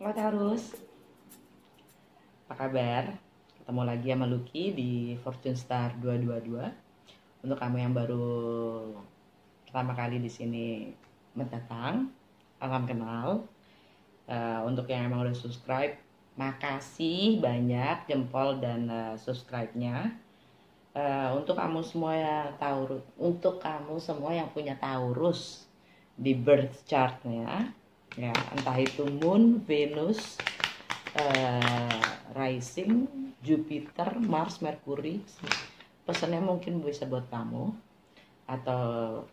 Halo Taurus, apa kabar? Ketemu lagi sama Lucky di Fortune Star 222. Untuk kamu yang baru pertama kali di sini mendatang, salam kenal. Untuk yang emang udah subscribe, makasih banyak jempol dan subscribe-nya. Untuk kamu semua yang Taurus, untuk kamu semua yang punya Taurus di birth chart-nya, ya entah itu Moon, Venus, rising, Jupiter, Mars, Mercury, pesannya mungkin bisa buat kamu atau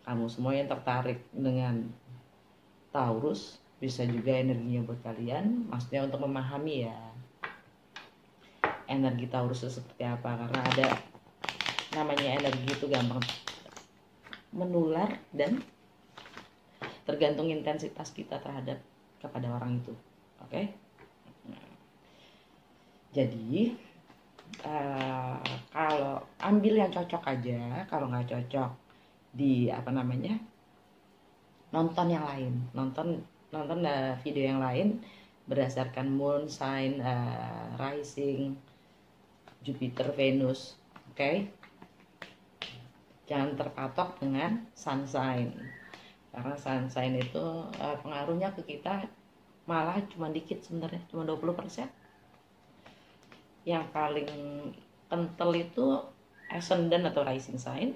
kamu semua yang tertarik dengan Taurus, bisa juga energinya buat kalian, maksudnya untuk memahami ya energi Taurus itu seperti apa, karena ada namanya energi itu gampang menular dan tergantung intensitas kita terhadap kepada orang itu. Oke? Jadi kalau ambil yang cocok aja, kalau nggak cocok di nonton yang lain, nonton video yang lain berdasarkan moon sign, rising, Jupiter, Venus. Oke? Jangan terpatok dengan sun sign, karena sun sign itu pengaruhnya ke kita malah cuma dikit sebenarnya, cuma 20%. Yang paling kental itu ascendant atau rising sign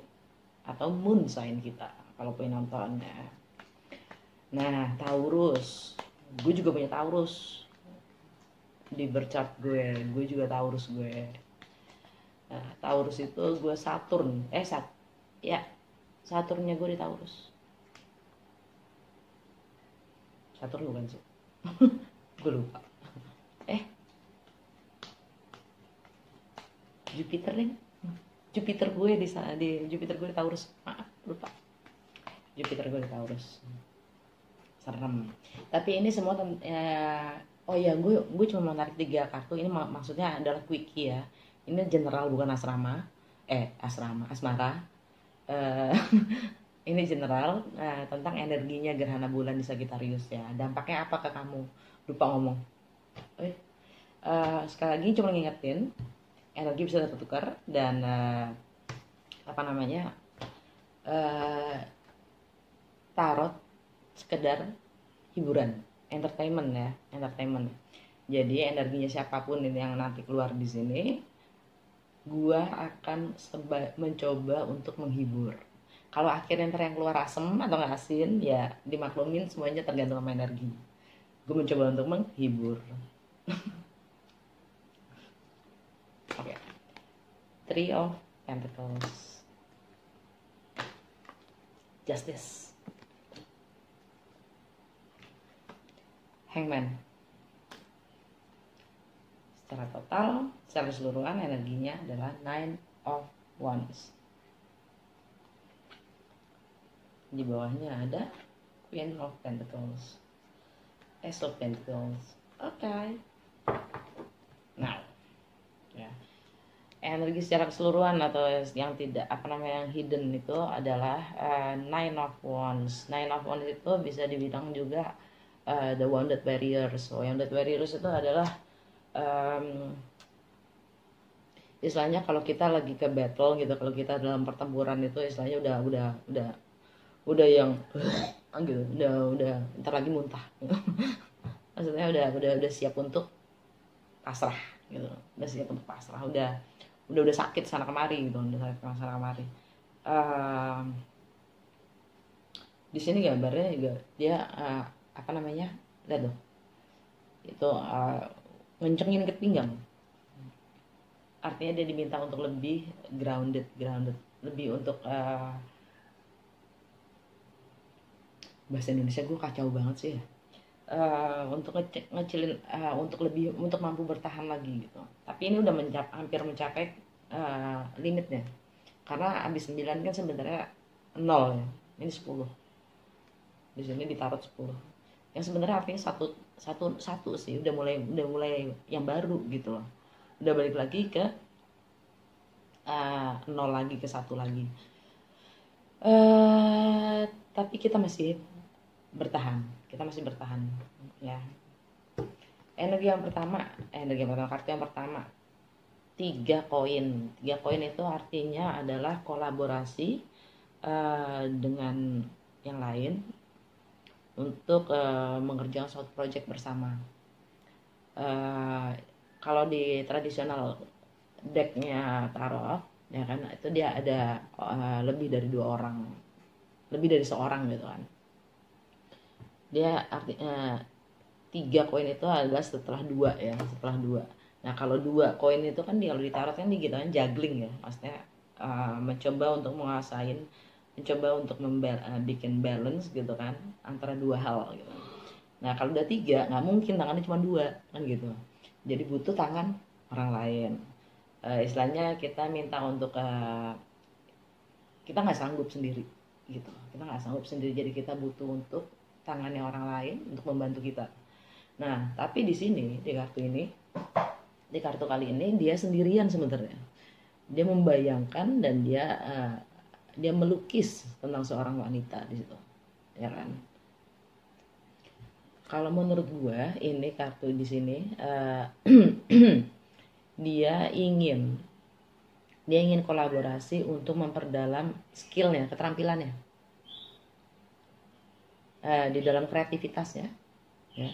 atau moon sign kita kalau pengen nontonnya. Nah, Taurus, gue juga punya Taurus di bercat gue juga Taurus gue. Nah, Taurus itu gue Saturn, Saturnnya gue di Taurus. Saturn bukan sih? Gue lupa. Jupiter nih. Jupiter gue di Jupiter gue di Taurus. Maaf, lupa. Jupiter gue di Taurus. Serem. Tapi ini semua gue cuma menarik 3 kartu. Ini maksudnya adalah quickie ya. Ini general, bukan asrama. Asmara. Ini general tentang energinya gerhana bulan di Sagittarius ya. Dampaknya apa ke kamu? Lupa ngomong. Sekali lagi cuma ngingetin, energi bisa tertukar dan tarot sekedar hiburan, entertainment. Jadi energinya siapapun ini yang nanti keluar di sini, gua akan mencoba untuk menghibur. Kalau akhirnya ntar yang keluar asem atau nggak asin, ya dimaklumin, semuanya tergantung sama energi. Gue mencoba untuk menghibur. Oke. Three of Pentacles, Justice, Hangman. Secara total, secara keseluruhan energinya adalah Nine of Wands. Di bawahnya ada Queen of Pentacles, Ace of Pentacles. Oke. Nah, ya. Energi secara keseluruhan atau yang tidak yang hidden itu adalah Nine of Wands. Nine of Wands itu bisa dibilang juga the wounded warriors. So, wounded warriors itu adalah istilahnya kalau kita lagi ke battle gitu, kalau kita dalam pertempuran itu istilahnya udah yang gitu, udah ntar lagi muntah. Maksudnya udah siap untuk pasrah gitu, udah siap untuk pasrah, udah sakit sana kemari gitu, di sini gambarnya juga dia lihat dong, itu ngencengin ikat pinggang, artinya dia diminta untuk lebih grounded, lebih untuk bahasa Indonesia gue kacau banget sih ya, untuk ngecilin, untuk mampu bertahan lagi gitu. Tapi ini udah hampir mencapai limitnya, karena abis 9 kan sebenarnya 0 ya, ini 10, di sini ditaruh 10, yang sebenarnya artinya satu sih, udah mulai yang baru gitu loh, udah balik lagi ke 0 lagi, ke 1 lagi. Tapi kita masih bertahan ya. Kartu yang pertama, 3 koin. 3 koin itu artinya adalah kolaborasi dengan yang lain untuk mengerjakan suatu project bersama. Kalau di tradisional decknya tarot, ya kan, itu dia ada lebih dari 2 orang, lebih dari seorang gitu kan. Dia artinya 3 koin itu adalah setelah 2 ya, setelah 2. Nah kalau 2 koin itu kan kalau di tarot kan gitu kan, juggling ya, maksudnya mencoba untuk menguasain, mencoba untuk bikin balance gitu kan antara 2 hal gitu. Nah kalau udah 3 nggak mungkin tangannya cuma 2 kan gitu, jadi butuh tangan orang lain. Istilahnya kita minta untuk kita nggak sanggup sendiri gitu, jadi kita butuh untuk tangannya orang lain untuk membantu kita. Nah tapi di sini di kartu kali ini dia sendirian sebenarnya. Dia membayangkan dan dia melukis tentang seorang wanita di situ, ya kan. Kalau menurut gua ini kartu di sini dia ingin kolaborasi untuk memperdalam skillnya, keterampilannya di dalam kreativitasnya, ya,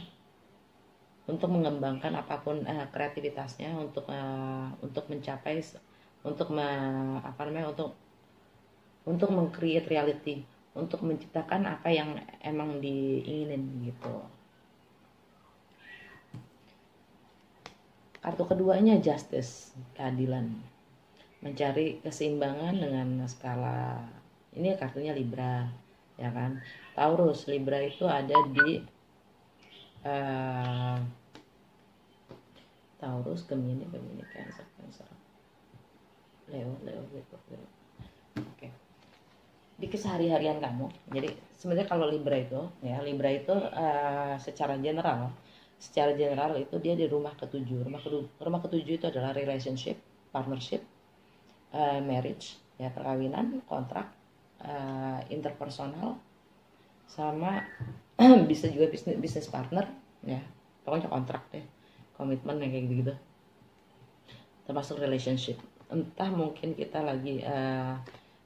untuk mengembangkan apapun kreativitasnya untuk mencapai, untuk meng-create reality, untuk menciptakan apa yang emang diinginin gitu. Kartu keduanya justice, keadilan, mencari keseimbangan dengan skala. Ini kartunya Libra, ya kan. Taurus, Libra itu ada di Taurus, Gemini, Cancer, Leo. Oke. Di kesehari-harian kamu. Jadi sebenarnya kalau Libra itu secara general itu dia di rumah ketujuh. Rumah ketujuh itu adalah relationship, partnership, marriage, ya, perkawinan, kontrak, interpersonal, sama bisa juga bisnis partner, ya, pokoknya kontrak deh, komitmen yang kayak gitu, termasuk relationship. Entah mungkin kita lagi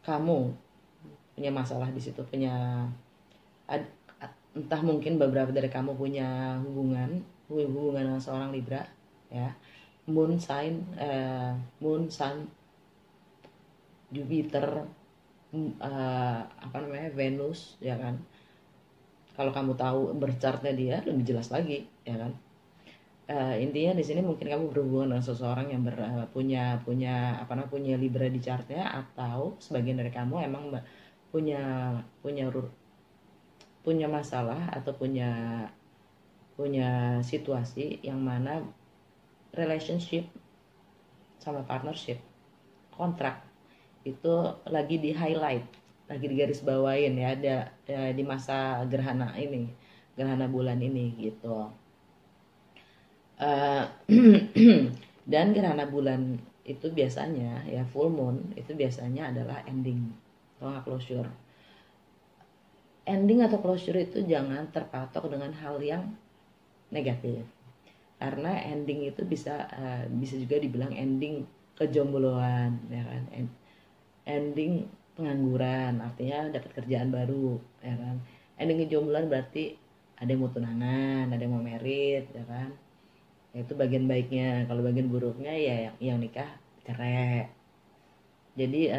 kamu punya masalah di situ, entah mungkin beberapa dari kamu punya hubungan dengan seorang Libra, ya, moon sign, Jupiter, Venus, ya kan. Kalau kamu tahu berchartnya dia lebih jelas lagi, ya kan. Intinya di sini mungkin kamu berhubungan dengan seseorang yang punya Libra di chartnya, atau sebagian dari kamu emang punya masalah atau punya situasi yang mana relationship sama partnership, kontrak itu lagi di highlight, lagi di garis bawain, ya, ada di masa gerhana bulan ini gitu. Dan gerhana bulan itu biasanya, ya, full moon itu biasanya adalah ending atau closure. Ending atau closure itu jangan terpatok dengan hal yang negatif, karena ending itu bisa juga dibilang ending kejombloan, ya kan. Ending pengangguran artinya dapat kerjaan baru, ya kan. Ending kejombloan berarti ada yang mau tunangan, ada yang mau merit, ya kan. Itu bagian baiknya. Kalau bagian buruknya ya yang nikah cerai. Jadi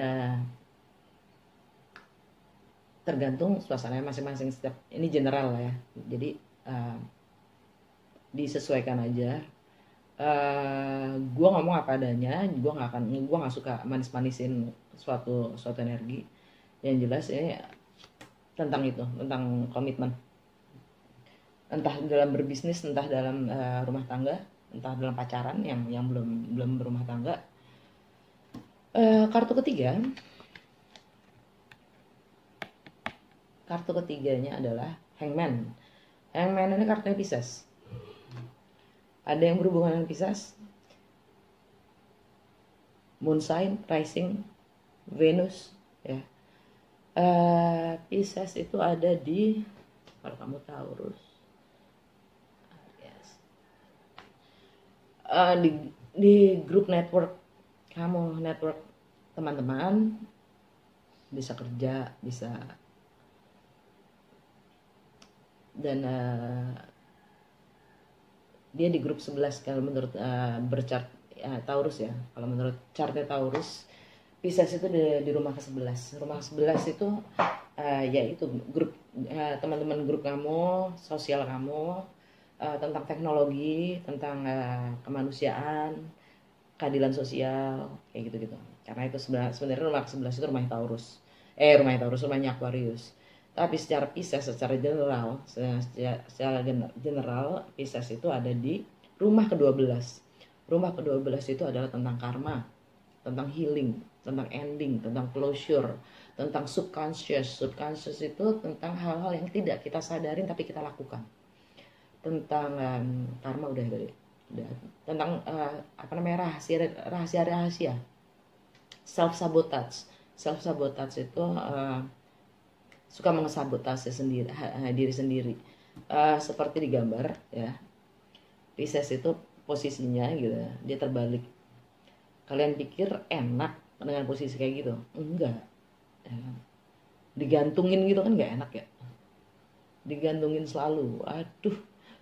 tergantung suasana masing-masing, setiap ini general ya. Jadi disesuaikan aja. Gue ngomong apa adanya, gue nggak suka manis-manisin suatu energi. Yang jelas ini tentang komitmen, entah dalam berbisnis, entah dalam rumah tangga, entah dalam pacaran yang belum berumah tangga. Kartu ketiganya adalah Hangman. Hangman ini kartunya Pisces. Ada yang berhubungan dengan Pisces, moon sign, rising, Venus, ya. Pisces itu ada di, kalau kamu Taurus, yes, di grup network kamu, network teman-teman, bisa kerja, bisa, dan dia di grup 11 kalau menurut berchart Taurus ya. Kalau menurut chartnya Taurus, Pisces itu di rumah ke-11. Rumah ke-11 itu yaitu grup teman-teman grup kamu, sosial kamu, tentang teknologi, tentang kemanusiaan, keadilan sosial, kayak gitu-gitu. Karena itu sebenarnya rumah ke-11 itu rumahnya Taurus. Rumahnya Aquarius. Tapi secara Pisces, secara general, Pisces itu ada di rumah ke-12. Rumah ke-12 itu adalah tentang karma, tentang healing, tentang ending, tentang closure, tentang subconscious. Subconscious itu tentang hal-hal yang tidak kita sadarin tapi kita lakukan. Tentang karma udah tentang rahasia. Self sabotage itu suka mengesabotase diri sendiri. Seperti di gambar ya, Pisces itu posisinya gitu, dia terbalik. Kalian pikir enak dengan posisi kayak gitu? Enggak ya. Digantungin gitu kan nggak enak ya, digantungin selalu. Aduh,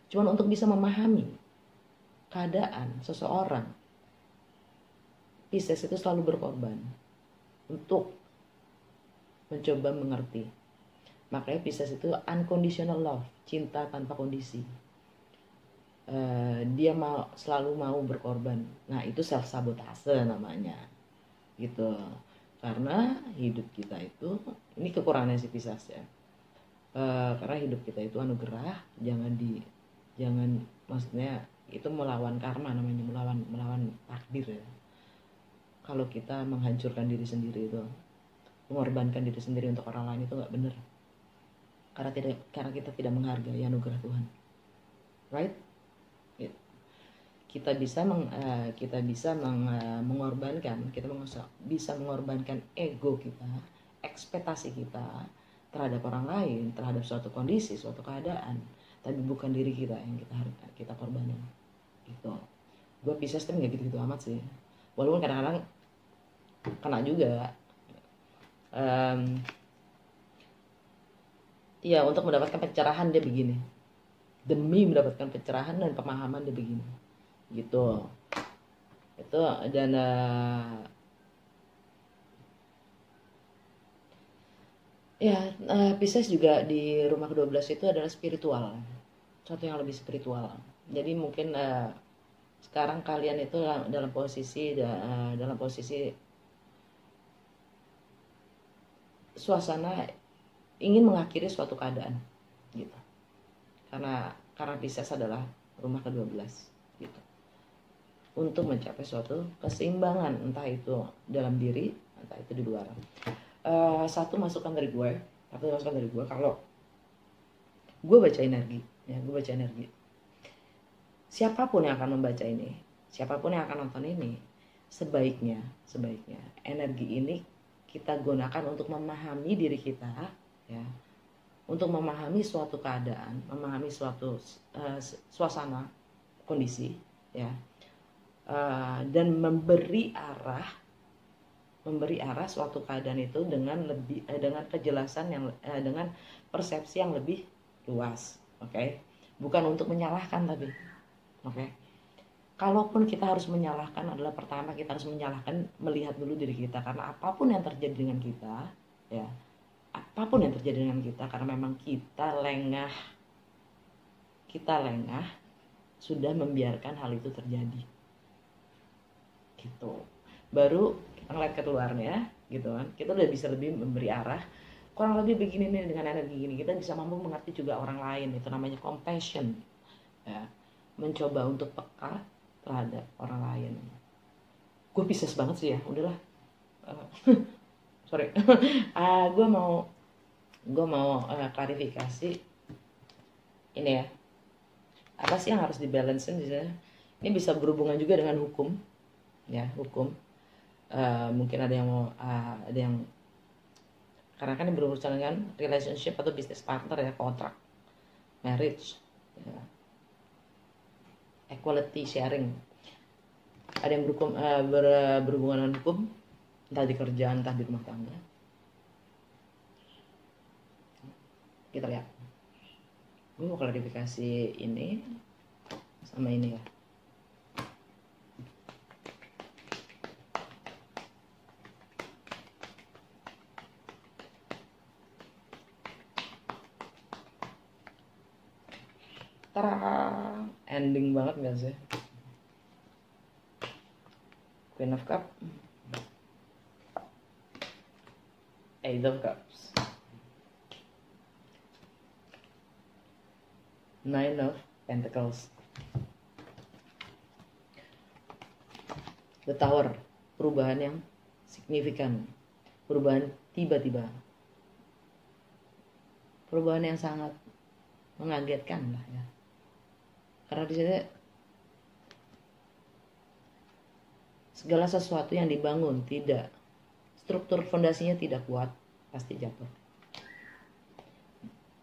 cuman untuk bisa memahami keadaan seseorang, Pisces itu selalu berkorban untuk mencoba mengerti. Makanya Pisces itu unconditional love, cinta tanpa kondisi. Dia selalu mau berkorban. Nah, itu self sabotase namanya, gitu. Karena hidup kita itu, ini kekurangannya si Pisces ya. Karena hidup kita itu anugerah, jangan maksudnya itu melawan karma namanya, melawan takdir ya. Kalau kita menghancurkan diri sendiri itu, mengorbankan diri sendiri untuk orang lain, itu nggak benar. Karena kita tidak menghargai anugerah Tuhan, right? Kita bisa mengorbankan, bisa mengorbankan ego kita, ekspektasi kita terhadap orang lain, terhadap suatu kondisi, suatu keadaan, tapi bukan diri kita yang kita korbanin. Gitu. Gue Pisces kan nggak gitu-gitu amat sih, walaupun kadang-kadang kena juga. Ya, untuk mendapatkan pencerahan dia begini, demi mendapatkan pencerahan dan pemahaman dia begini, gitu. Itu dan Pisces juga di rumah ke-12 itu adalah spiritual, sesuatu yang lebih spiritual. Jadi mungkin sekarang kalian itu dalam posisi suasana ingin mengakhiri suatu keadaan, gitu. Karena Pisces adalah rumah ke-12, gitu. Untuk mencapai suatu keseimbangan, entah itu dalam diri, entah itu di luar. Satu masukan dari gue, kalau gue baca energi, siapapun yang akan membaca ini, siapapun yang akan nonton ini, sebaiknya energi ini kita gunakan untuk memahami diri kita, ya, untuk memahami suatu keadaan, memahami suatu suasana, kondisi, ya, dan memberi arah suatu keadaan itu dengan kejelasan yang dengan persepsi yang lebih luas, oke? Bukan untuk menyalahkan tapi, oke? Kalaupun kita harus menyalahkan, adalah pertama kita harus melihat dulu diri kita, karena apapun yang terjadi dengan kita, ya, karena memang kita lengah sudah membiarkan hal itu terjadi, gitu. Baru kita ngeliat ke luarnya, gitu kan, kita udah bisa lebih memberi arah, kurang lebih begini nih, dengan energi gini kita bisa mampu mengerti juga orang lain. Itu namanya compassion, ya, mencoba untuk peka terhadap orang lain. Gue Pisces banget sih ya, udahlah. Sorry. Gue mau klarifikasi ini ya. Apa sih yang harus dibalancein di sana? Ini bisa berhubungan juga dengan hukum, ya, hukum. Mungkin ada yang karena kan berurusan dengan relationship atau business partner ya, kontrak, marriage, ya, equality sharing. ada yang berhubungan dengan hukum, entah di kerjaan entah di rumah tangga. Kita lihat, gue mau klarifikasi ini sama ini ya. Tara, ending banget gak sih? Queen of Cup, Eight of Cups, Nine of Pentacles, The Tower, perubahan yang signifikan, perubahan tiba-tiba, perubahan yang sangat mengagetkan lah ya. Karena di sini segala sesuatu yang dibangun tidak, struktur fondasinya tidak kuat, pasti jatuh.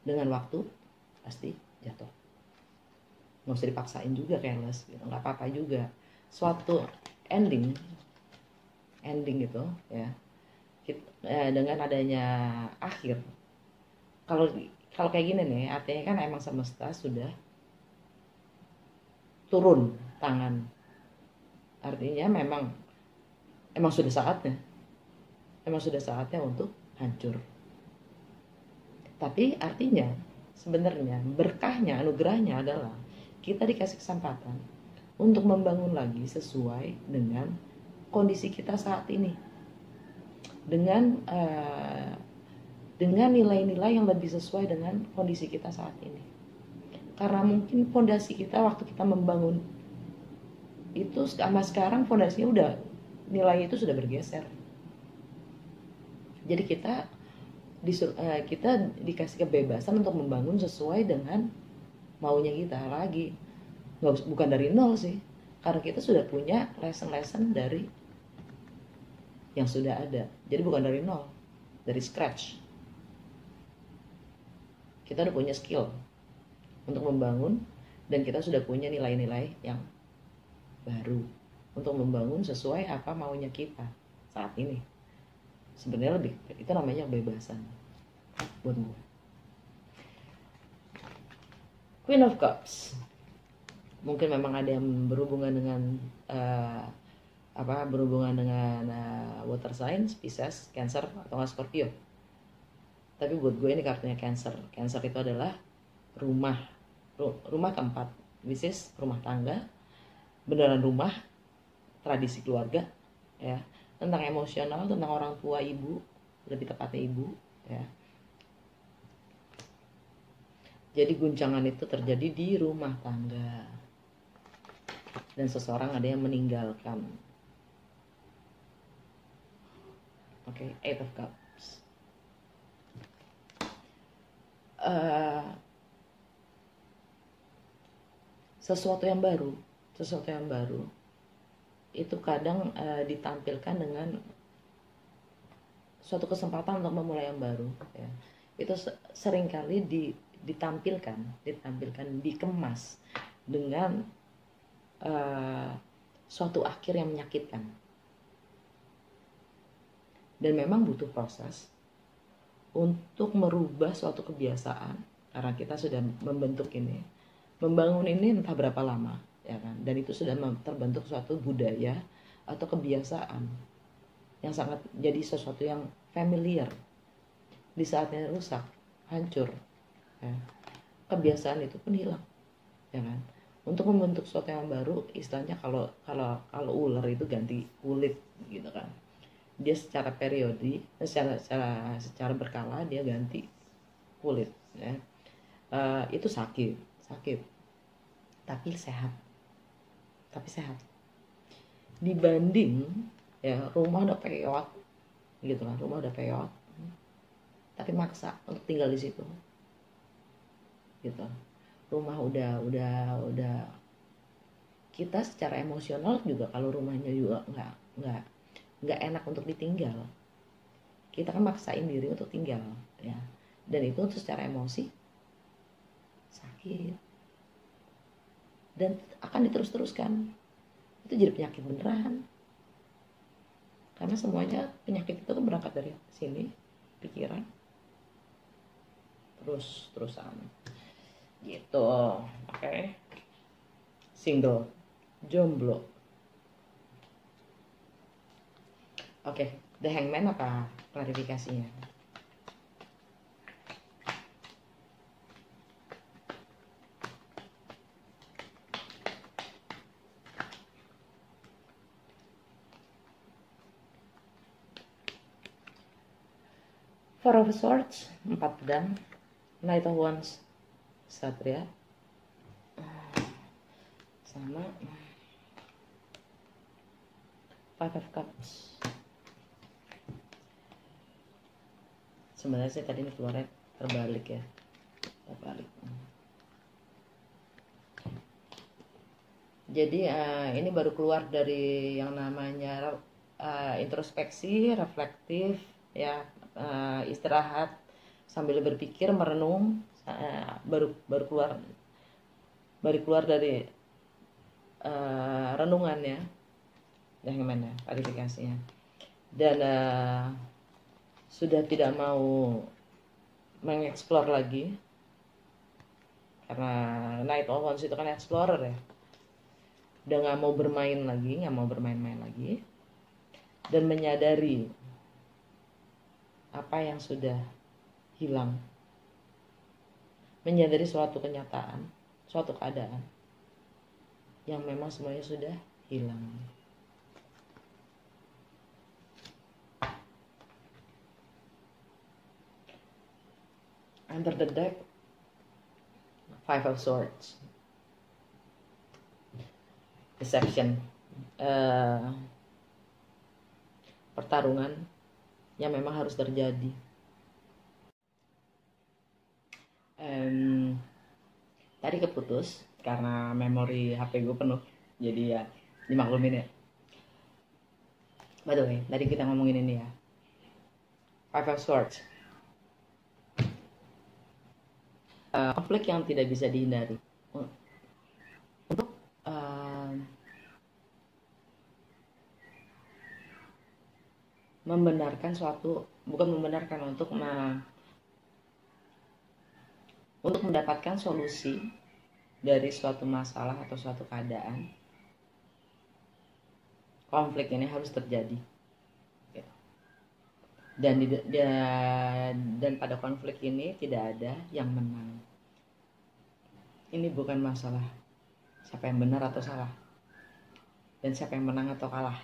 Dengan waktu pasti jatuh. Nggak usah dipaksain juga careless gitu, nggak apa-apa juga. Suatu ending gitu ya, dengan adanya akhir. Kalau kayak gini nih, artinya kan emang semesta sudah turun tangan. Artinya memang sudah saatnya. Emang sudah saatnya untuk hancur. Tapi artinya sebenarnya berkahnya, anugerahnya adalah kita dikasih kesempatan untuk membangun lagi sesuai dengan kondisi kita saat ini. Dengan nilai-nilai yang lebih sesuai dengan kondisi kita saat ini. Karena mungkin fondasi kita waktu kita membangun itu sama sekarang fondasinya udah, nilai itu sudah bergeser. Jadi kita dikasih kebebasan untuk membangun sesuai dengan maunya kita lagi. Bukan dari nol sih, karena kita sudah punya lesson dari yang sudah ada. Jadi bukan dari nol, dari scratch. Kita udah punya skill untuk membangun, dan kita sudah punya nilai-nilai yang baru untuk membangun sesuai apa maunya kita saat ini. Sebenarnya lebih, itu namanya kebebasan buat gue. Queen of Cups, mungkin memang ada yang berhubungan dengan water sign, Pisces, Cancer atau Scorpio. Tapi buat gue ini kartunya Cancer. Cancer itu adalah rumah keempat, which is rumah tangga, beneran rumah, tradisi keluarga ya, tentang emosional, tentang orang tua, ibu, lebih tepatnya ibu ya. Jadi guncangan itu terjadi di rumah tangga dan seseorang ada yang meninggalkan. Oke, Eight of Cups. Sesuatu yang baru itu kadang ditampilkan dengan suatu kesempatan untuk memulai yang baru ya. Itu seringkali ditampilkan, dikemas dengan suatu akhir yang menyakitkan. Dan memang butuh proses untuk merubah suatu kebiasaan, karena kita sudah membangun ini entah berapa lama ya kan, dan itu sudah terbentuk suatu budaya atau kebiasaan yang sangat jadi sesuatu yang familiar. Di saatnya rusak, hancur ya, kebiasaan itu pun hilang ya kan. Untuk membentuk sesuatu yang baru, istilahnya kalau ular itu ganti kulit gitu kan, dia secara periode, secara berkala dia ganti kulit ya. Itu sakit tapi sehat dibanding ya rumah udah peot gitu kan, tapi maksa untuk tinggal di situ gitu. Rumah udah kita secara emosional juga, kalau rumahnya juga nggak enak untuk ditinggal, kita kan maksain diri untuk tinggal ya, dan itu secara emosi sakit dan akan diteruskan itu jadi penyakit beneran. Karena semuanya penyakit itu kan berangkat dari sini, pikiran, terusan gitu. Oke. Single, jomblo. Oke, The Hangman apa klarifikasinya? Four of Swords, 4 pedang. Knight of Wands, Satria. Sama Five of Cups. Sebenarnya sih tadi ini keluarnya terbalik ya. Terbalik. Jadi ini baru keluar dari yang namanya introspeksi, reflektif, ya, istirahat sambil berpikir, merenung, baru keluar dari renungannya, yang gimana klarifikasinya, dan sudah tidak mau mengeksplor lagi karena Knight of Wands itu kan explorer ya, udah nggak mau bermain lagi, nggak mau bermain-main lagi, dan menyadari apa yang sudah hilang, menyadari suatu kenyataan, suatu keadaan yang memang semuanya sudah hilang. Under the deck, Five of Swords, deception, pertarungan yang memang harus terjadi. Tadi keputus karena memori HP gue penuh, jadi ya dimaklumin ya. By the way, tadi kita ngomongin ini ya, Five of Swords, konflik yang tidak bisa dihindari. Untuk membenarkan suatu, bukan membenarkan, untuk mendapatkan solusi dari suatu masalah atau suatu keadaan, konflik ini harus terjadi. Dan pada konflik ini tidak ada yang menang. Ini bukan masalah siapa yang benar atau salah, dan siapa yang menang atau kalah,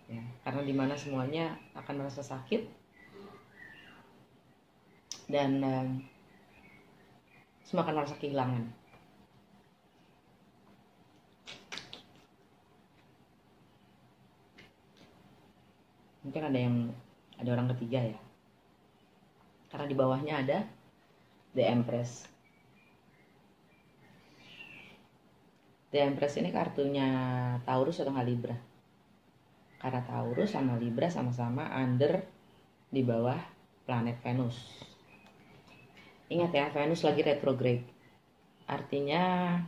ya, karena dimana semuanya akan merasa sakit dan semua akan merasa kehilangan. Mungkin ada orang ketiga ya, karena di bawahnya ada The Empress. The Empress ini kartunya Taurus atau Libra, karena Taurus sama Libra sama-sama under di bawah planet Venus. Ingat ya, Venus lagi retrograde, artinya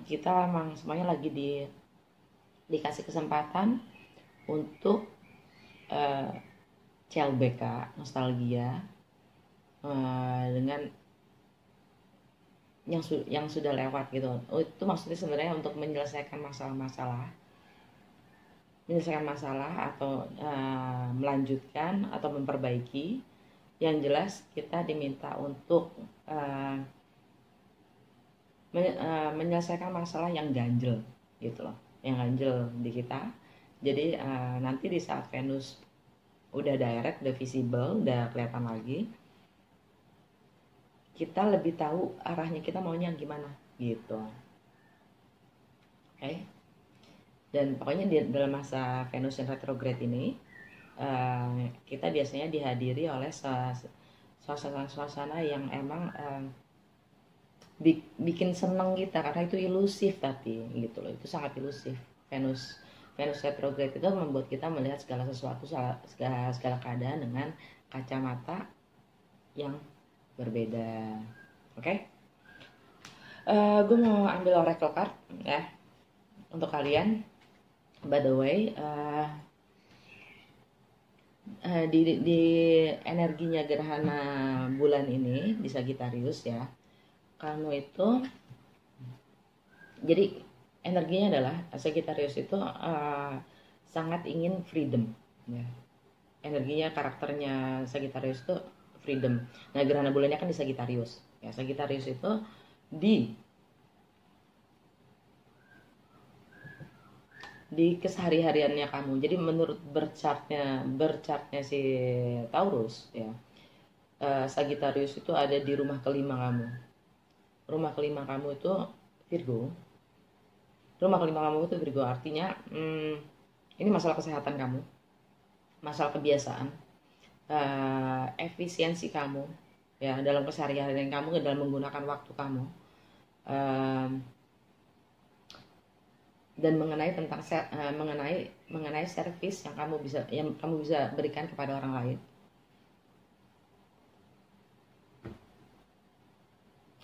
kita memang semuanya lagi dikasih kesempatan untuk CLBK, nostalgia, dengan yang sudah lewat gitu. Itu maksudnya sebenarnya untuk menyelesaikan masalah atau melanjutkan atau memperbaiki. Yang jelas kita diminta untuk menyelesaikan masalah yang ganjel gitu loh, yang ganjel di kita. Jadi nanti di saat Venus udah direct, udah visible, udah kelihatan lagi, kita lebih tahu arahnya kita maunya gimana gitu. Oke. Dan pokoknya dalam masa Venus yang retrograde ini, kita biasanya dihadiri oleh suasana yang emang bikin seneng kita, karena itu ilusif, tapi gitu loh, itu sangat ilusif. Venus retrograde itu membuat kita melihat segala sesuatu, segala keadaan dengan kacamata yang berbeda. Oke? Gue mau ambil oracle card ya. untuk kalian, by the way, di energinya gerhana bulan ini di Sagittarius ya, kamu itu jadi energinya adalah Sagittarius itu sangat ingin freedom ya. Energinya, karakternya Sagittarius itu freedom. Nah, gerhana bulannya kan di Sagittarius ya. Sagittarius itu di kesehari-hariannya kamu. Jadi menurut berchartnya si Taurus ya, Sagittarius itu ada di rumah kelima kamu. Rumah kelima kamu itu Virgo. Rumah kelima kamu itu Virgo, artinya ini masalah kesehatan kamu, masalah kebiasaan, efisiensi kamu ya dalam keseharian kamu, dalam menggunakan waktu kamu, dan mengenai tentang mengenai servis yang kamu bisa berikan kepada orang lain.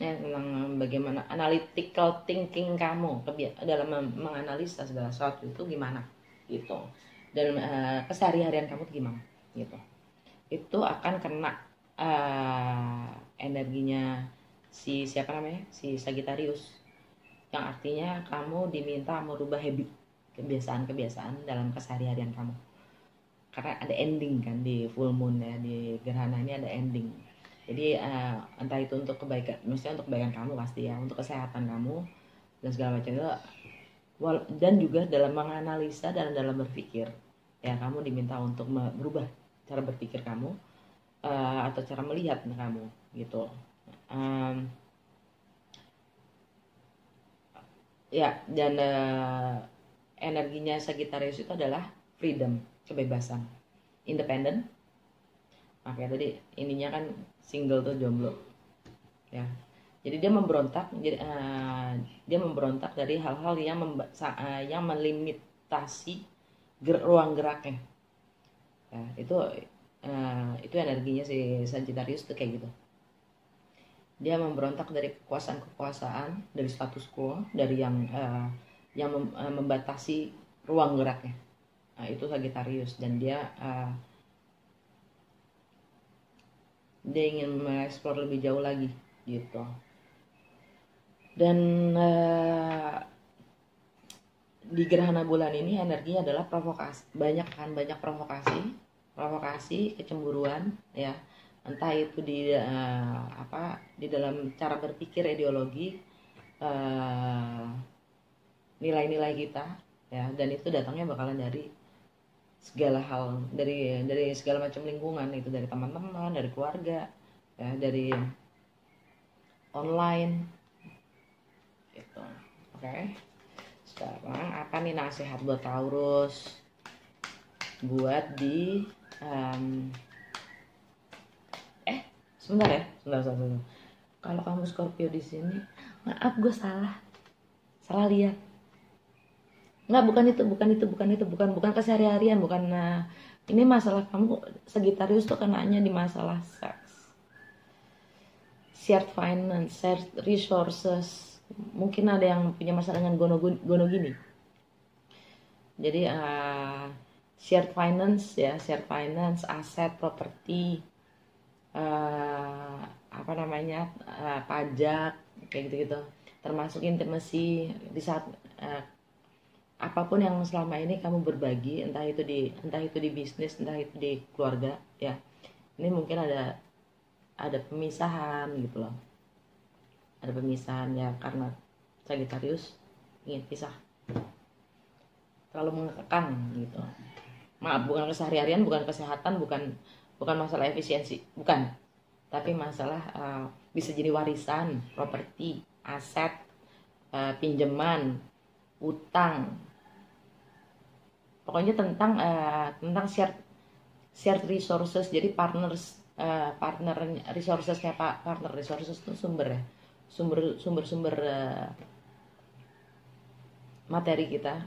Ya, tentang bagaimana analytical thinking kamu dalam menganalisa segala sesuatu itu gimana gitu, dan keseharian kamu itu gimana gitu. Itu akan kena energinya si siapa namanya, si Sagittarius, yang artinya kamu diminta merubah habit, kebiasaan dalam keseharian kamu, karena ada ending kan di full moon ya, di gerhana ini ada ending. Jadi entah itu untuk kebaikan, maksudnya untuk kebaikan kamu pasti ya, untuk kesehatan kamu dan segala macam itu, dan juga dalam menganalisa dan dalam berpikir ya, kamu diminta untuk merubah cara berpikir kamu atau cara melihat kamu gitu. Ya, dan energinya Sagittarius itu adalah freedom, kebebasan, independen. Makanya tadi ininya kan single tuh jomblo ya. Jadi dia memberontak, dia memberontak dari hal-hal yang melimitasi ruang geraknya ya, itu energinya si Sagittarius tuh kayak gitu. Dia memberontak dari kekuasaan, dari status quo, dari yang membatasi ruang geraknya. Nah, itu Sagittarius, dan dia ingin mengeksplor lebih jauh lagi gitu. Dan di gerhana bulan ini energinya adalah provokasi, banyak provokasi, kecemburuan ya, entah itu di dalam cara berpikir, ideologi, nilai-nilai kita ya, dan itu datangnya bakalan dari segala hal, dari segala macam lingkungan, itu dari teman-teman, dari keluarga ya, dari online gitu. Oke. Sekarang apa nih nasihat buat Taurus buat di sebentar. Kalau kamu Scorpio di sini, maaf gue salah lihat. Bukan keseharian, bukan. Ini masalah kamu Sagittarius tuh kenanya di masalah seks, shared finance, shared resources. Mungkin ada yang punya masalah dengan gono gini. Jadi shared finance, aset, properti, pajak, kayak gitu-gitu. Termasuk intimasi di saat apapun yang selama ini kamu berbagi, entah itu di bisnis, entah itu di keluarga ya. Ini mungkin ada pemisahan gitu loh. Ada pemisahan ya, karena Sagittarius ingin pisah. Terlalu mengekang gitu. Maaf, bukan keseharian, bukan kesehatan, bukan masalah efisiensi, bukan. Tapi masalah bisa jadi warisan, properti, aset, pinjaman, utang. Pokoknya tentang shared resources. Jadi partner resourcesnya partner resources itu sumber materi kita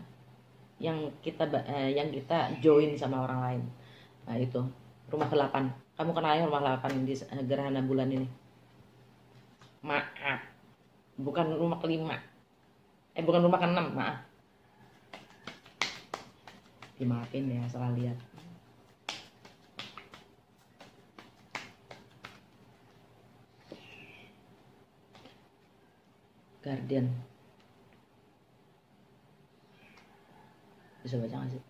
yang kita join sama orang lain. Nah, itu rumah ke-8. Kamu kenalnya rumah 8 di gerhana bulan ini. Maaf, bukan rumah ke-5. Bukan rumah ke-6, maaf. dimaafin ya, salah lihat. Guardian, bisa baca nggak sih?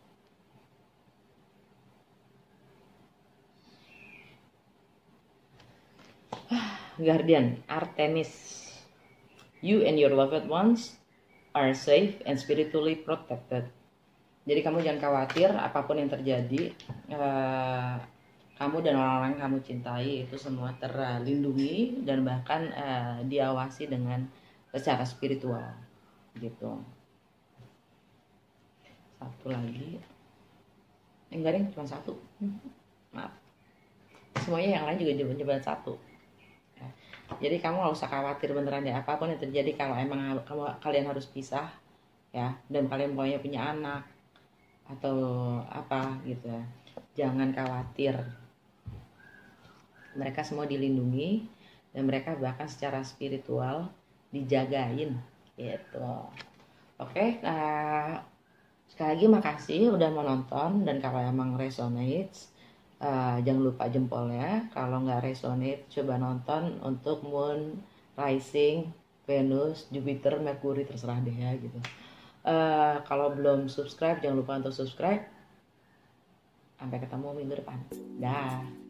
Guardian, Artemis, you and your loved ones are safe and spiritually protected. Jadi kamu jangan khawatir apapun yang terjadi, kamu dan orang-orang yang kamu cintai itu semua terlindungi dan bahkan diawasi dengan secara spiritual gitu. Satu lagi, enggak deh, cuma satu, maaf, semuanya yang lain juga cuma satu. Jadi kamu nggak usah khawatir beneran ya, apapun yang terjadi, kalau emang kalian harus pisah ya, dan kalian punya anak atau apa gitu ya, jangan khawatir, mereka semua dilindungi dan mereka bahkan secara spiritual dijagain gitu. Oke, sekali lagi makasih udah mau nonton, dan kalau emang resonates jangan lupa jempolnya. Kalau nggak resonate, coba nonton untuk Moon, Rising, Venus, Jupiter, Mercury, terserah deh ya gitu. Kalau belum subscribe, jangan lupa untuk subscribe. Sampai ketemu minggu depan. Dah.